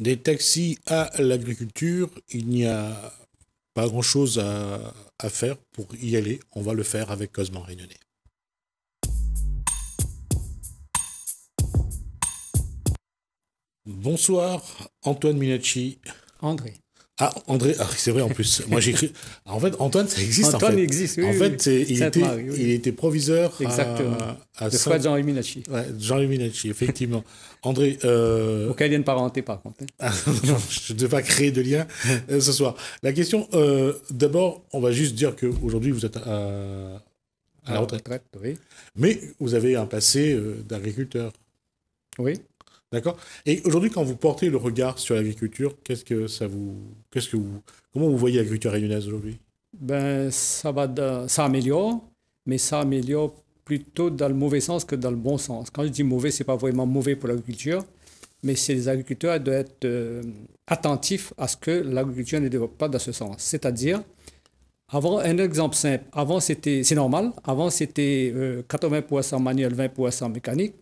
Des taxis à l'agriculture, il n'y a pas grand-chose à faire pour y aller. On va le faire avec Cosmo Réunionnais. Bonsoir, Antoine Minacci. André. Ah, André, ah, c'est vrai en plus. Moi j'écris. En fait, Antoine, ça existe Antoine en fait. existe, oui. En fait, Sainte-Marie, oui. il était proviseur Exactement. à Le frère de Jean-Louis Minacci. Ouais, Jean-Louis Minacci, effectivement. André. Auquel il y a une parenté par contre. Ah, non, je ne vais pas créer de lien ce soir. La question, d'abord, on va juste dire qu'aujourd'hui vous êtes à la retraite. Oui. Mais vous avez un passé d'agriculteur. Oui. D'accord. Et aujourd'hui, quand vous portez le regard sur l'agriculture, comment vous voyez l'agriculture réunionnaise aujourd'hui? Ben, ça améliore, mais ça améliore plutôt dans le mauvais sens que dans le bon sens. Quand je dis mauvais, c'est pas vraiment mauvais pour l'agriculture, mais c'est les agriculteurs doivent être attentifs à ce que l'agriculture ne développe pas dans ce sens. C'est-à-dire, avant, un exemple simple, c'est normal, avant c'était 80% manuel, 20% mécanique.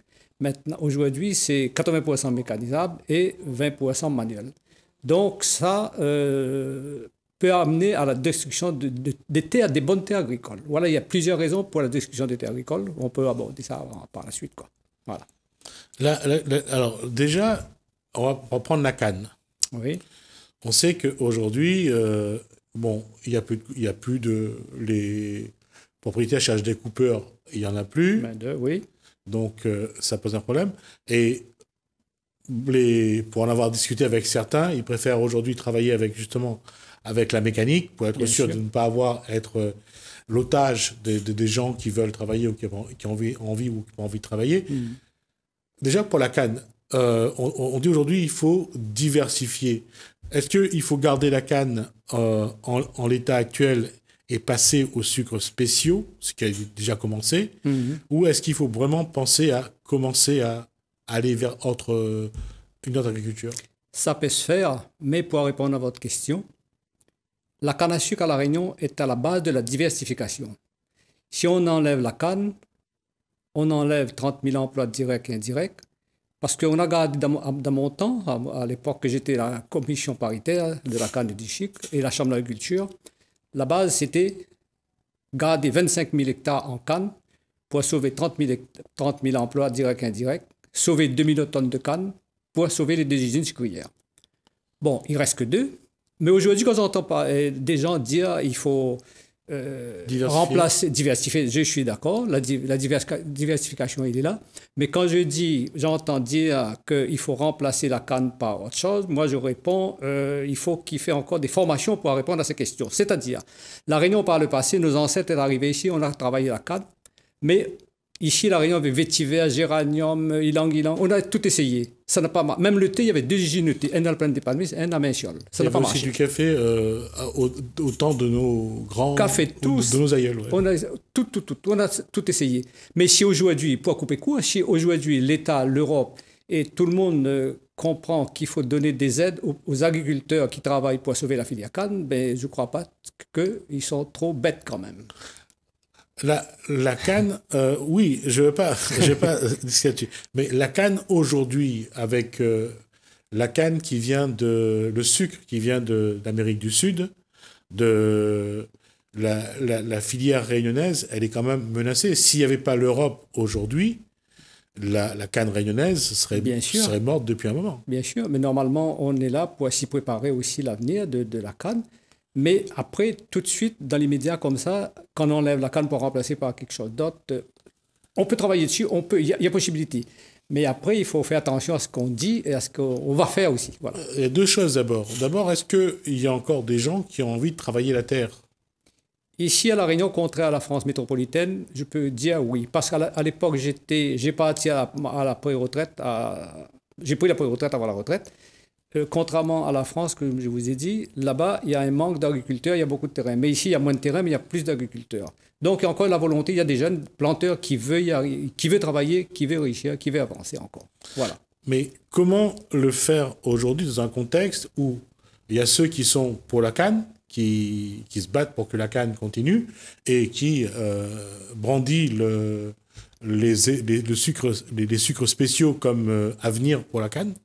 Maintenant, aujourd'hui, c'est 80% mécanisable et 20% manuel. Donc, ça peut amener à la destruction des terres, des bonnes terres agricoles. Voilà, il y a plusieurs raisons pour la destruction des terres agricoles. On peut aborder ça par la suite, quoi. Voilà. Alors, déjà, on va reprendre la canne. Oui. On sait qu'aujourd'hui, bon, il y a plus de... Les propriétaires cherchent des coupeurs, il n'y en a plus. Oui. Donc, ça pose un problème. Et pour en avoir discuté avec certains, ils préfèrent aujourd'hui travailler avec la mécanique pour être sûr de ne pas être l'otage des gens qui veulent travailler ou qui ont envie ou qui ont envie de travailler. Déjà, pour la canne, on dit aujourd'hui il faut diversifier. Est-ce qu'il faut garder la canne en l'état actuel et passer aux sucres spéciaux, ce qui a déjà commencé, ou est-ce qu'il faut vraiment penser à commencer à aller vers une autre agriculture? Ça peut se faire, mais pour répondre à votre question, la canne à sucre à La Réunion est à la base de la diversification. Si on enlève la canne, on enlève 30 000 emplois directs et indirects, parce qu'on a gardé dans mon temps, à l'époque que j'étais à la commission paritaire de la canne et du sucre et la chambre d'agriculture, la base, c'était garder 25 000 hectares en canne pour sauver 30 000 emplois directs et indirects, sauver 2 000 tonnes de canne pour sauver les 2 usines sucrières. Bon, il ne reste que 2. Mais aujourd'hui, quand j'entends des gens dire qu'il faut diversifier, je suis d'accord, la diversification, il est là. Mais quand j'entends dire qu'il faut remplacer la canne par autre chose, moi je réponds, il faut qu'il fait encore des formations pour répondre à ces questions. C'est-à-dire, La Réunion par le passé, nos ancêtres sont arrivés ici, on a travaillé la canne, mais ici, La Réunion avait vétiver, géranium, ylang-ylang, on a tout essayé. Ça n'a pas marché. Même le thé, il y avait 2 usines de thé, un dans le plaine des Palmiers, un à Mainchiol. Ça n'a pas marché. Il y avait aussi du café au temps de nos grands... Café, tous. De nos aïeuls, ouais. On a tout essayé. Mais si aujourd'hui, pour couper court, si aujourd'hui l'État, l'Europe et tout le monde comprend qu'il faut donner des aides aux agriculteurs qui travaillent pour sauver la filière canne, ben, je ne crois pas qu'ils sont trop bêtes quand même. La canne, oui, je vais pas discuter là-dessus. Mais la canne aujourd'hui, avec la canne le sucre qui vient d'Amérique du Sud, de la filière réunionnaise, elle est quand même menacée. S'il n'y avait pas l'Europe aujourd'hui, la canne réunionnaise serait morte depuis un moment. Bien sûr, mais normalement, on est là pour s'y préparer aussi l'avenir de la canne. Mais après, tout de suite, dans l'immédiat, comme ça, quand on enlève la canne pour remplacer par quelque chose d'autre, on peut travailler dessus, il y a possibilité. Mais après, il faut faire attention à ce qu'on dit et à ce qu'on va faire aussi. Voilà. Il y a 2 choses d'abord. D'abord, est-ce qu'il y a encore des gens qui ont envie de travailler la terre? Ici, à La Réunion, contraire à la France métropolitaine, je peux dire oui. Parce qu'à l'époque, j'ai parti à la pré-retraite, j'ai pris la pré-retraite avant la retraite. Contrairement à la France, comme je vous ai dit, là-bas, il y a un manque d'agriculteurs, il y a beaucoup de terrain. Mais ici, il y a moins de terrain, mais il y a plus d'agriculteurs. Donc, il y a encore la volonté, il y a des jeunes planteurs qui veulent travailler, qui veulent réussir, qui veulent avancer encore. Voilà. Mais comment le faire aujourd'hui dans un contexte où il y a ceux qui sont pour la canne, qui se battent pour que la canne continue et qui brandit les sucres spéciaux comme avenir pour la canne,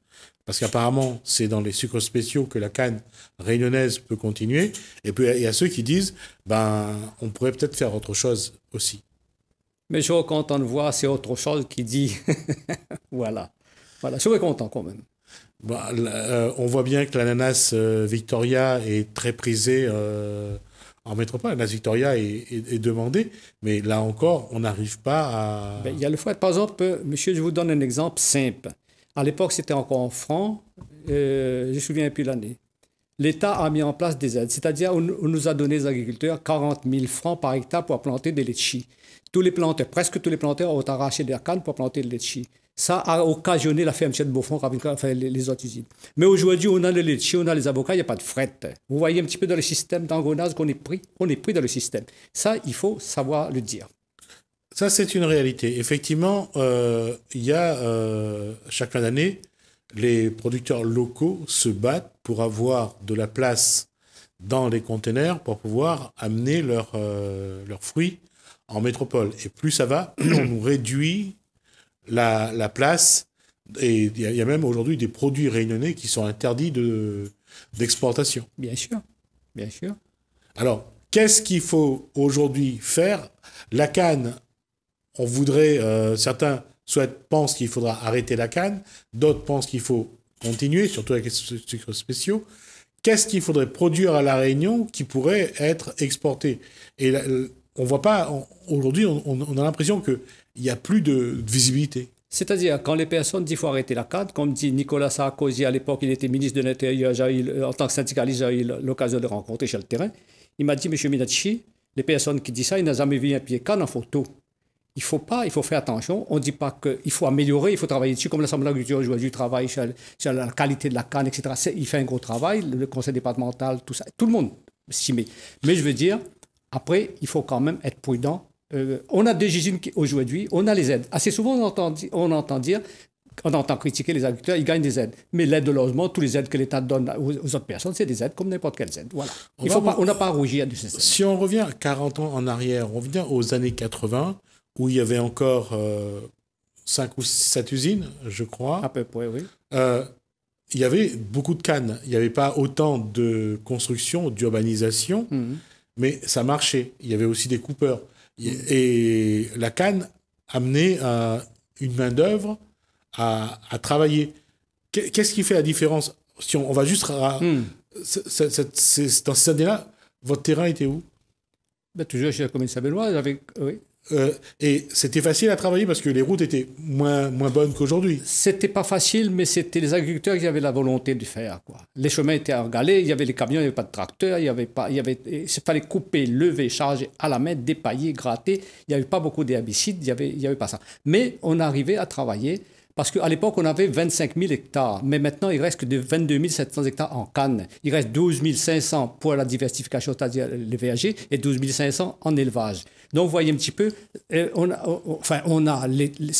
parce qu'apparemment, c'est dans les sucres spéciaux que la canne réunionnaise peut continuer. Et puis, il y a ceux qui disent, on pourrait peut-être faire autre chose aussi. Mais je suis content de voir, c'est autre chose qui dit. Voilà. Je suis content quand même. On voit bien que l'ananas Victoria est très prisé en métropole. L'ananas Victoria est demandé, mais là encore, on n'arrive pas à... Il y a le fait, par exemple, monsieur, je vous donne un exemple simple. À l'époque, c'était encore en francs, je me souviens plus l'année. L'État a mis en place des aides, c'est-à-dire on nous a donné, les agriculteurs, 40 000 francs par hectare pour planter des litchis. Presque tous les planteurs ont arraché des cannes pour planter des litchis. Ça a occasionné la fermeture de Beaufort, enfin, les autres usines. Mais aujourd'hui, on a les litchis, on a les avocats, il n'y a pas de fret. Vous voyez un petit peu dans le système d'engrenage qu'on est pris. On est pris dans le système. Ça, il faut savoir le dire. Ça, c'est une réalité. Effectivement, il y a chaque fin d'année, les producteurs locaux se battent pour avoir de la place dans les containers pour pouvoir amener leurs fruits en métropole. Et plus ça va, plus on nous réduit la place. Et il y a même aujourd'hui des produits réunionnais qui sont interdits d'exportation. Bien sûr, bien sûr. Alors, qu'est-ce qu'il faut aujourd'hui faire? La canne, on voudrait, certains pensent qu'il faudra arrêter la canne, d'autres pensent qu'il faut continuer, surtout avec les sucres spéciaux. Qu'est-ce qu'il faudrait produire à La Réunion qui pourrait être exporté? Et là, on voit pas, aujourd'hui, on a l'impression qu'il n'y a plus de visibilité. C'est-à-dire, quand les personnes disent qu'il faut arrêter la canne, comme dit Nicolas Sarkozy à l'époque, il était ministre de l'Intérieur, en tant que syndicaliste, j'ai eu l'occasion de le rencontrer sur le terrain. Il m'a dit, M. Minachi, les personnes qui disent ça, ils n'ont jamais vu un pied de canne en photo. Il faut faire attention. On ne dit pas qu'il faut améliorer, il faut travailler dessus, comme l'Assemblée de l'agriculture aujourd'hui travaille sur la qualité de la canne, etc. Il fait un gros travail, le conseil départemental, tout ça. Tout le monde s'y met. Mais je veux dire, après, il faut quand même être prudent. On a des usines aujourd'hui, on a les aides. Assez souvent, on entend critiquer les agriculteurs, ils gagnent des aides. Mais l'aide de logement, toutes les aides que l'État donne aux autres personnes, c'est des aides comme n'importe quelles aides. Voilà. On n'a pas à rougir du système. Si on revient 40 ans en arrière, on revient aux années 80, où il y avait encore 5 ou 7 usines, je crois. À peu près, oui. Il y avait beaucoup de cannes. Il n'y avait pas autant de construction, d'urbanisation, mais ça marchait. Il y avait aussi des coupeurs. Et la canne amenait une main-d'œuvre à travailler. Qu'est-ce qui fait la différence? Si on va juste dans ces années-là, votre terrain était où? Toujours chez la commune Saint-Benoît, oui. Et c'était facile à travailler parce que les routes étaient moins bonnes qu'aujourd'hui. C'était pas facile, mais c'était les agriculteurs qui avaient la volonté de faire, quoi. Les chemins étaient engalés, il y avait les camions, il n'y avait pas de tracteurs, il fallait couper, lever, charger à la main, dépailler, gratter. Il n'y avait pas beaucoup d'herbicides, il n'y avait pas ça. Mais on arrivait à travailler. Parce qu'à l'époque, on avait 25 000 hectares, mais maintenant, il reste que de 22 700 hectares en canne. Il reste 12 500 pour la diversification, c'est-à-dire les vergers, et 12 500 en élevage. Donc, vous voyez un petit peu, c'est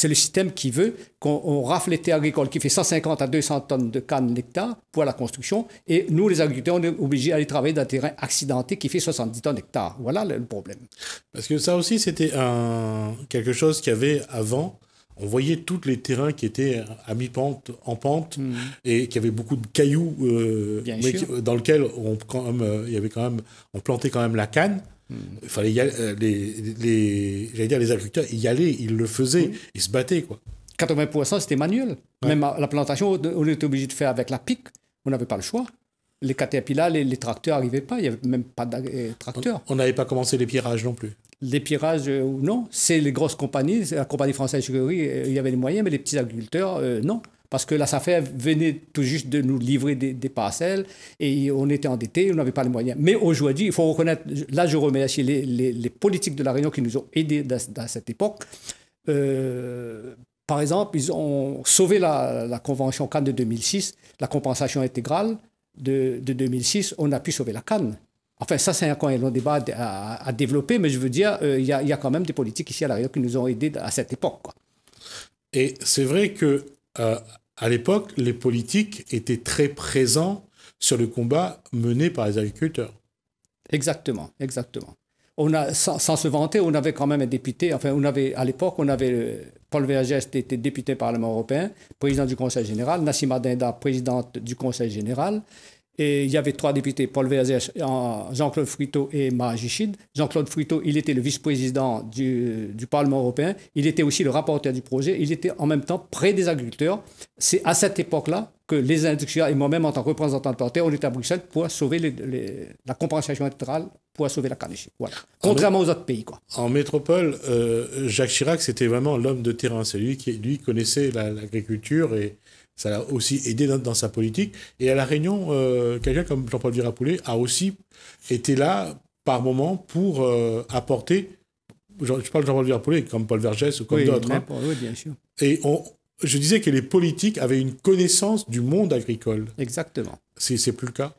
le système qui veut qu'on rafle les terres agricoles qui fait 150 à 200 tonnes de canne l'hectare pour la construction, et nous, les agriculteurs, on est obligés d'aller travailler dans un terrain accidenté qui fait 70 tonnes d'hectare. Voilà le problème. Parce que ça aussi, c'était quelque chose qu'il y avait avant. On voyait tous les terrains qui étaient à mi-pente, en pente, et qui avaient beaucoup de cailloux, dans lesquels on plantait quand même la canne. Il fallait les agriculteurs y aller, ils le faisaient, ils se battaient, quoi. 80% c'était manuel. Ouais. Même la plantation, on était obligé de faire avec la pique. On n'avait pas le choix. Les caterpillars, les tracteurs n'arrivaient pas. Il n'y avait même pas de tracteurs. On n'avait pas commencé les pirages non plus. Les pirages, non. C'est les grosses compagnies. La compagnie française il y avait les moyens, mais les petits agriculteurs, non. Parce que la SAFER venait tout juste de nous livrer des parcelles et on était endettés, on n'avait pas les moyens. Mais aujourd'hui, il faut reconnaître, là je remercie les politiques de La Réunion qui nous ont aidés dans cette époque. Par exemple, ils ont sauvé la convention Cannes de 2006, la compensation intégrale de 2006, on a pu sauver la canne. Enfin, ça, c'est encore un long débat à développer, mais je veux dire, il y a quand même des politiques ici à La Réunion qui nous ont aidés à cette époque, quoi. Et c'est vrai que à l'époque, les politiques étaient très présents sur le combat mené par les agriculteurs. Exactement, exactement. Sans se vanter, on avait quand même un député, enfin, à l'époque, on avait Paul Vergès était député Parlement européen, président du Conseil général, Nassima Dinda, présidente du Conseil général. Et il y avait 3 députés, Paul Vergès, Jean-Claude Fruiteau et Maha Jichid. Jean-Claude Fruiteau, il était le vice-président du Parlement européen. Il était aussi le rapporteur du projet. Il était en même temps près des agriculteurs. C'est à cette époque-là que les industriels et moi-même, en tant que représentant de terre, on était à Bruxelles pour sauver la compensation intégrale, pour sauver la canne ici. Voilà. Contrairement aux autres pays, quoi. En métropole, Jacques Chirac, c'était vraiment l'homme de terrain. C'est lui qui connaissait l'agriculture et ça l'a aussi aidé dans sa politique. Et à La Réunion, quelqu'un comme Jean-Paul Virapoulet a aussi été là par moment pour apporter. Je parle de Jean-Paul Virapoulet comme Paul Vergès ou comme d'autres. Hein. Oui, bien sûr. Et je disais que les politiques avaient une connaissance du monde agricole. Exactement. C'est plus le cas?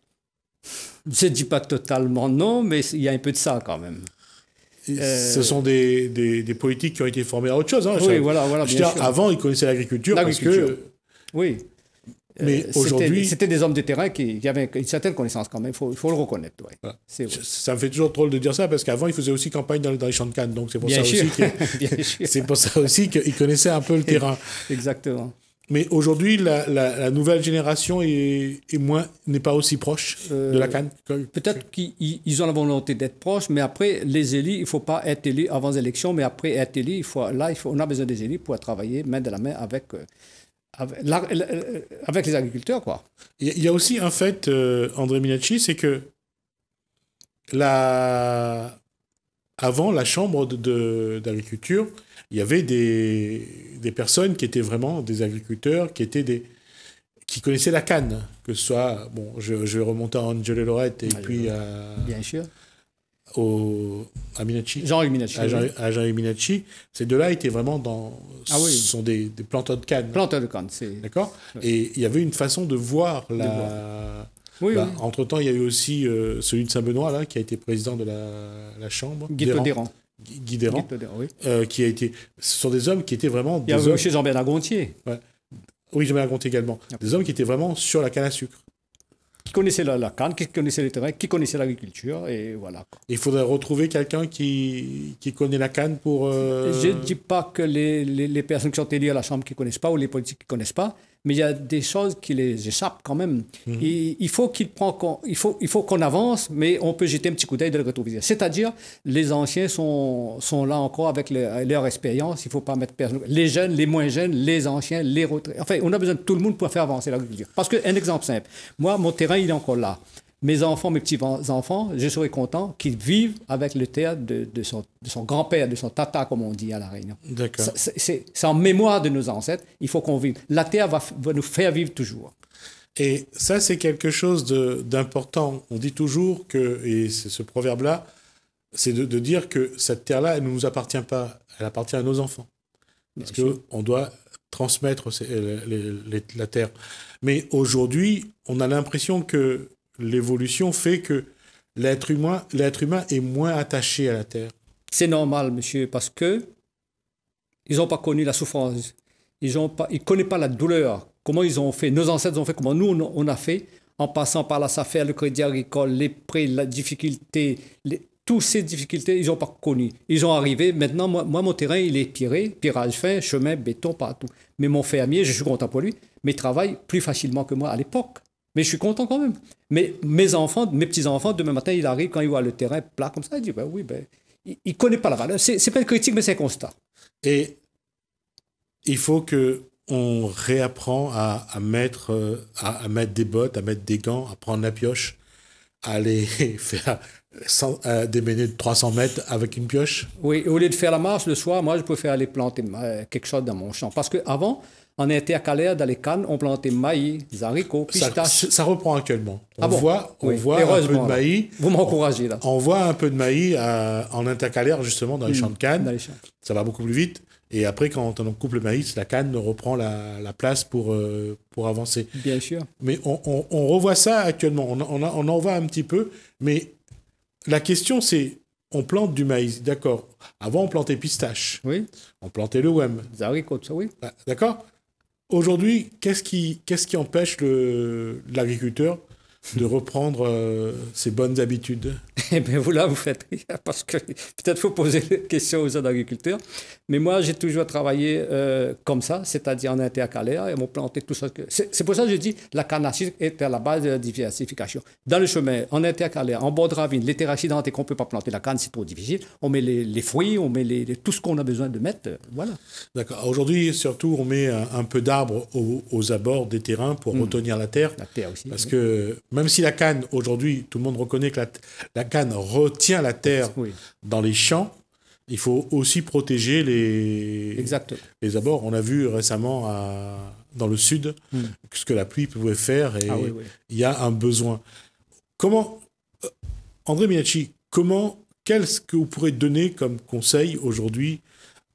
Je ne dis pas totalement non, mais il y a un peu de ça quand même. Ce sont des politiques qui ont été formés à autre chose. Hein. Oui, voilà, je veux dire, avant, ils connaissaient l'agriculture parce que... Oui. Mais aujourd'hui... C'était des hommes de terrain qui avaient une certaine connaissance quand même, il faut le reconnaître. Ouais. Voilà. Ça me fait toujours drôle de dire ça parce qu'avant, ils faisaient aussi campagne dans les champs de canne. Donc c'est pour, c'est pour ça aussi qu'ils connaissaient un peu le terrain. Exactement. Mais aujourd'hui, la nouvelle génération n'est pas aussi proche de la canne. Peut-être qu'ils ont la volonté d'être proches, mais après, les élus, il ne faut pas être élu avant les élections, mais après être élu, on a besoin des élus pour travailler main dans la main avec les agriculteurs, quoi. Il y a aussi un fait, André Minacci, c'est que avant la chambre d'agriculture, il y avait des personnes qui étaient vraiment des agriculteurs, qui connaissaient la canne, que ce soit, bon, je vais remonter à Angelo Lorette et puis bien sûr. À Minacci. Jean-Luc Minacci. À Jean-Luc Minacci. Ces deux-là étaient vraiment ce sont des planteurs de canne. Planteurs de canne, c'est... D'accord. Oui. Et il y avait une façon de voir Oui. Entre-temps, il y a eu aussi celui de Saint-Benoît, là, qui a été président de la Chambre. Guy Todéran. Oui. Qui a été... Ce sont des hommes qui étaient vraiment... Il y avait aussi Jean-Bernard Gontier. Ouais. Oui, Jean-Bernard Gontier également. Des hommes qui étaient vraiment sur la canne à sucre. Qui connaissait la canne, qui connaissait le terrain, qui connaissait l'agriculture, et voilà. Il faudrait retrouver quelqu'un qui connaît la canne pour... Je ne dis pas que les personnes qui sont élues à la Chambre qui ne connaissent pas, ou les politiques qui ne connaissent pas, mais il y a des choses qui les échappent quand même. Il faut qu'on avance, mais on peut jeter un petit coup d'œil de le retrouver. C'est-à-dire, les anciens sont là encore avec leur expérience. Il ne faut pas mettre personne. Les jeunes, les moins jeunes, les anciens, les retraités. Enfin, on a besoin de tout le monde pour faire avancer l'agriculture. Parce qu'un exemple simple, moi, mon terrain, il est encore là. Mes enfants, mes petits-enfants, je serais content qu'ils vivent avec le terre de son grand-père, de son tata, comme on dit à La Réunion. D'accord. C'est en mémoire de nos ancêtres. Il faut qu'on vive. La terre va nous faire vivre toujours. Et ça, c'est quelque chose d'important. On dit toujours et c'est ce proverbe-là, c'est de dire que cette terre-là, elle ne nous appartient pas. Elle appartient à nos enfants. Parce qu'on doit transmettre la terre. Mais aujourd'hui, on a l'impression que l'évolution fait que l'être humain est moins attaché à la terre. C'est normal, monsieur, parce que ils n'ont pas connu la souffrance. Ils ne connaissent pas la douleur. Comment ils ont fait, nos ancêtres ont fait, comment nous, on a fait, en passant par la SAFER, le Crédit Agricole, les prêts, la difficulté, toutes ces difficultés, ils n'ont pas connu. Ils ont arrivé, maintenant, moi, mon terrain, il est pirage fin, chemin, béton, partout. Mais mon fermier, je suis content pour lui, mais il travaille plus facilement que moi à l'époque. Mais je suis content quand même. Mais mes petits-enfants, demain matin, il arrive, quand il voit le terrain plat comme ça, il dit, il ne connaît pas la valeur. C'est pas une critique, mais c'est un constat. Et il faut qu'on réapprend à mettre des bottes, à mettre des gants, à prendre la pioche, à aller faire déméner de 300 mètres avec une pioche. Oui, au lieu de faire la marche le soir, moi, je préfère aller planter quelque chose dans mon champ. Parce qu'avant, on était à Calais, dans les cannes, on plantait maïs, haricots, pistaches. Ça reprend actuellement. On bon voit un peu de maïs. Vous m'encouragez là. On voit un peu de maïs en intercalaire, justement, dans les champs de canne. Ça va beaucoup plus vite. Et après, quand on coupe le maïs, la canne reprend la place pour avancer. Bien sûr. Mais on revoit ça actuellement. On en voit un petit peu. Mais la question, c'est, on plante du maïs, d'accord. Avant, on plantait pistaches. Oui. On plantait le wem. Des haricots, ça, oui. D'accord. Aujourd'hui, qu'est-ce qui empêche l'agriculteur de reprendre ces bonnes habitudes? Eh bien, vous là, vous faites rire, parce que peut-être faut poser la question aux autres agriculteurs. Mais moi, j'ai toujours travaillé comme ça, c'est-à-dire en intercalaire, et m'ont planté tout ça. C'est pour ça que je dis la canne à sucre est à la base de la diversification. Dans le chemin, en intercalaire, en bord de ravine, les terres accidentées qu'on ne peut pas planter la canne, c'est trop difficile. On met les fruits, on met tout ce qu'on a besoin de mettre, voilà. D'accord. Aujourd'hui, surtout, on met un peu d'arbres aux abords des terrains pour retenir la terre. La terre aussi. Parce que même si la canne, aujourd'hui, tout le monde reconnaît que la canne retient la terre dans les champs, il faut aussi protéger les abords. On a vu récemment dans le sud ce que la pluie pouvait faire et il y a un besoin. Comment, André Minacci, qu'est-ce que vous pourrez donner comme conseil aujourd'hui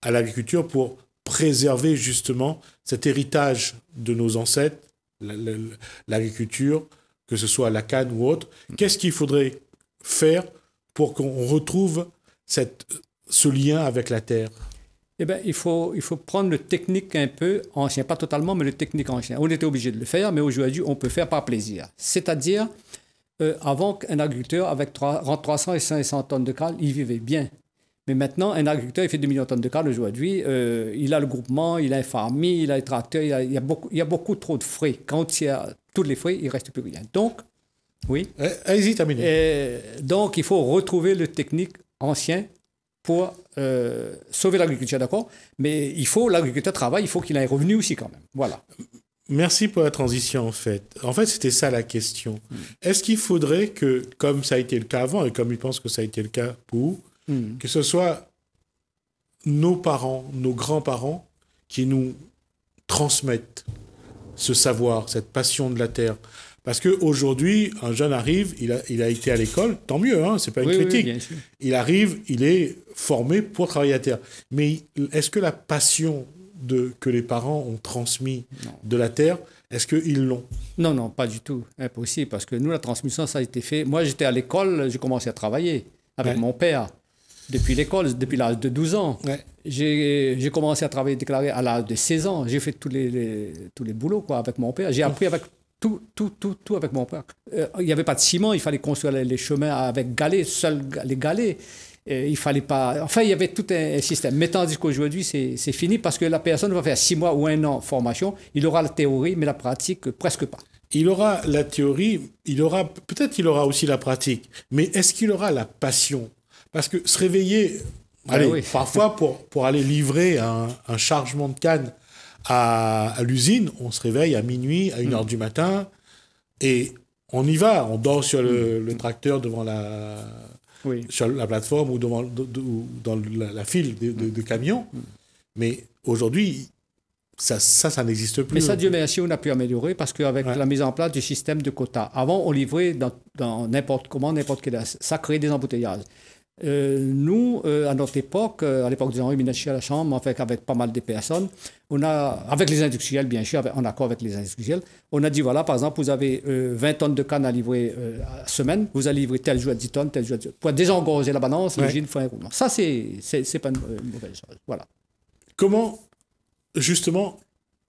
à l'agriculture pour préserver justement cet héritage de nos ancêtres, l'agriculture, que ce soit la canne ou autre? Qu'est-ce qu'il faudrait faire pour qu'on retrouve ce lien avec la terre? Eh bien, il faut prendre le technique un peu ancien, pas totalement, mais le technique ancien. On était obligé de le faire, mais aujourd'hui, on peut faire par plaisir. C'est-à-dire, avant qu'un agriculteur, avec entre 300 et 500 tonnes de cale, il vivait bien. Mais maintenant, un agriculteur, il fait 2 millions de tonnes de cale aujourd'hui. Il a le groupement, il a un farmi, il a les tracteurs, il y a beaucoup trop de frais. Quand il y a tous les frais, il ne reste plus rien. Donc, oui. Allez-y, terminez. Donc, il faut retrouver le technique ancien pour sauver l'agriculture, d'accord? Mais l'agriculteur travaille, il faut qu'il ait un revenu aussi quand même. Voilà. Merci pour la transition, en fait. En fait, c'était ça la question. Est-ce qu'il faudrait que, comme ça a été le cas avant, et comme il pense que ça a été le cas pour vous, que ce soit nos parents, nos grands-parents qui nous transmettent ce savoir, cette passion de la terre? Parce qu'aujourd'hui, un jeune arrive, il a été à l'école, tant mieux, hein, c'est pas une critique. Oui, bien sûr. Il arrive, il est formé pour travailler la terre. Mais est-ce que la passion que les parents ont transmis de la terre, est-ce qu'ils l'ont? Non, pas du tout. Impossible, parce que nous, la transmission, ça a été fait. Moi, j'étais à l'école, j'ai commencé à travailler avec mon père. Depuis l'école, depuis l'âge de 12 ans. Ouais. J'ai commencé à travailler déclaré à l'âge de 16 ans. J'ai fait tous les boulots avec mon père. J'ai appris avec tout avec mon père. Il n'y avait pas de ciment, il fallait construire les chemins avec galets, seuls les galets. Il fallait pas... Enfin, il y avait tout un système. Mais tandis qu'aujourd'hui, c'est fini parce que la personne va faire 6 mois ou 1 an de formation. Il aura la théorie, mais la pratique, presque pas. Il aura la théorie, peut-être qu'il aura aussi la pratique. Mais est-ce qu'il aura la passion? Parce que se réveiller, parfois pour aller livrer un chargement de canne à l'usine, on se réveille à minuit, à 1h du matin, et on y va. On dort sur le tracteur devant sur la plateforme ou dans la file de camions. Mais aujourd'hui, ça n'existe plus. Mais ça, Dieu merci, on a pu améliorer parce qu'avec la mise en place du système de quotas, avant, on livrait dans n'importe quel... Ça créait des embouteillages. Nous, à notre époque, à l'époque de Henri Minacci à la Chambre, avec pas mal de personnes, avec les industriels, bien sûr, en accord avec les industriels, on a dit, voilà, par exemple, vous avez 20 tonnes de canne à livrer à semaine, vous allez livrer tel jour à 10 tonnes, tel jour à 10 tonnes. Pour désengorger la balance, l'usine fait un roulement. Ça, c'est pas une mauvaise chose. Voilà. Comment, justement,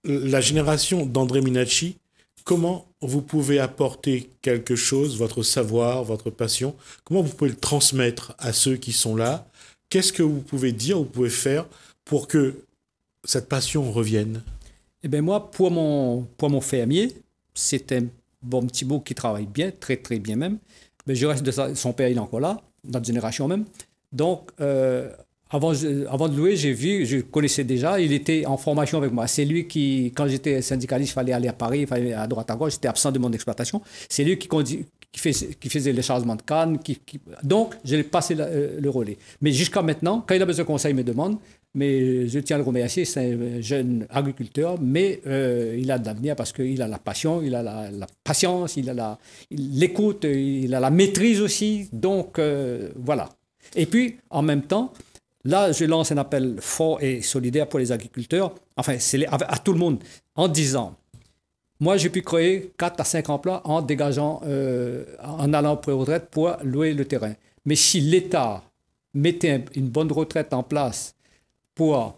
la génération d'André Minacci, comment vous pouvez apporter quelque chose, votre savoir, votre passion, comment vous pouvez le transmettre à ceux qui sont là? Qu'est-ce que vous pouvez dire, vous pouvez faire pour que cette passion revienne? Eh bien, moi, pour mon fermier, c'est un bon petit beau qui travaille bien, très, très bien même. Mais je reste de ça, son père, il est encore là, notre génération même. Donc, avant de louer, je connaissais déjà, il était en formation avec moi. C'est lui qui, quand j'étais syndicaliste, il fallait aller à Paris, il fallait aller à droite à gauche, j'étais absent de mon exploitation. C'est lui qui faisait les chargements de canne. Donc, je lui ai passé le relais. Mais jusqu'à maintenant, quand il a besoin de conseils, il me demande. Mais je tiens à le remercier, c'est un jeune agriculteur, mais il a de l'avenir parce qu'il a la passion, il a la patience, il a l'écoute, il a la maîtrise aussi. Donc, voilà. Et puis, en même temps, là, je lance un appel fort et solidaire pour les agriculteurs, enfin, à tout le monde, en disant, moi, j'ai pu créer 4 à 5 emplois en dégageant, en allant pour retraite pour louer le terrain. Mais si l'État mettait une bonne retraite en place pour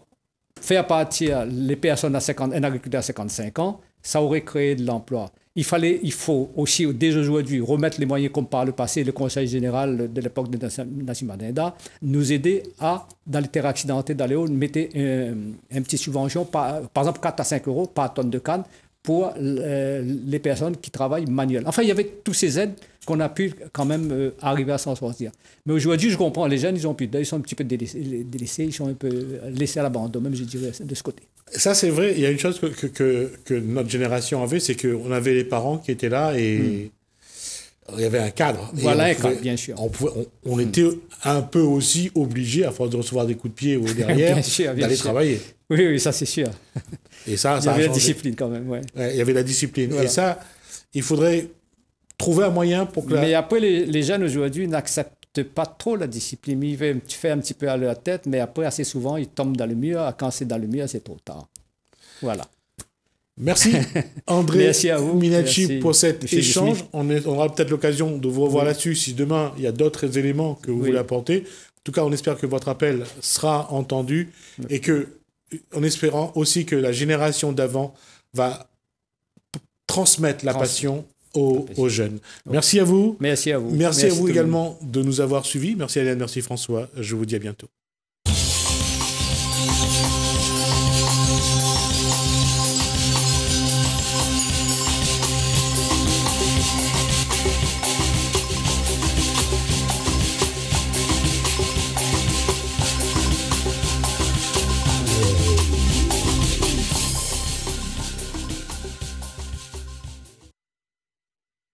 faire partir les personnes un agriculteur à 55 ans, ça aurait créé de l'emploi. Il faut aussi, dès aujourd'hui, remettre les moyens comme par le passé, le Conseil général de l'époque de Nassim Denda, nous aider à, dans les terres accidentées d'Aléo, mettre une petite subvention, par exemple 4 à 5 euros par tonne de canne pour les personnes qui travaillent manuellement. Enfin, il y avait toutes ces aides qu'on a pu quand même arriver à s'en sortir. Mais aujourd'hui, je comprends, les jeunes, ils sont un petit peu délaissés, ils sont un peu laissés à l'abandon, même je dirais, de ce côté. Ça, c'est vrai. Il y a une chose que notre génération avait, c'est qu'on avait les parents qui étaient là et il y avait un cadre. Voilà un cadre, bien sûr. On était un peu aussi obligés, à force de recevoir des coups de pied ou derrière, d'aller travailler. Oui, ça c'est sûr. Et ça, il y avait la discipline quand même. Ouais. Il y avait la discipline. Voilà. Et ça, il faudrait trouver un moyen pour que... Mais après, les jeunes aujourd'hui n'acceptent pas trop la discipline. Ils font un petit peu à leur tête, mais après, assez souvent, ils tombent dans le mur. Quand c'est dans le mur, c'est trop tard. Voilà. Merci André Merci à vous. Minacci pour cet échange. On aura peut-être l'occasion de vous revoir là-dessus si demain il y a d'autres éléments que vous voulez apporter. En tout cas, on espère que votre appel sera entendu et que, en espérant aussi que la génération d'avant va transmettre la passion aux jeunes. Merci à vous. Merci à vous. Merci à vous également de nous avoir suivis. Merci Hélène, merci François. Je vous dis à bientôt.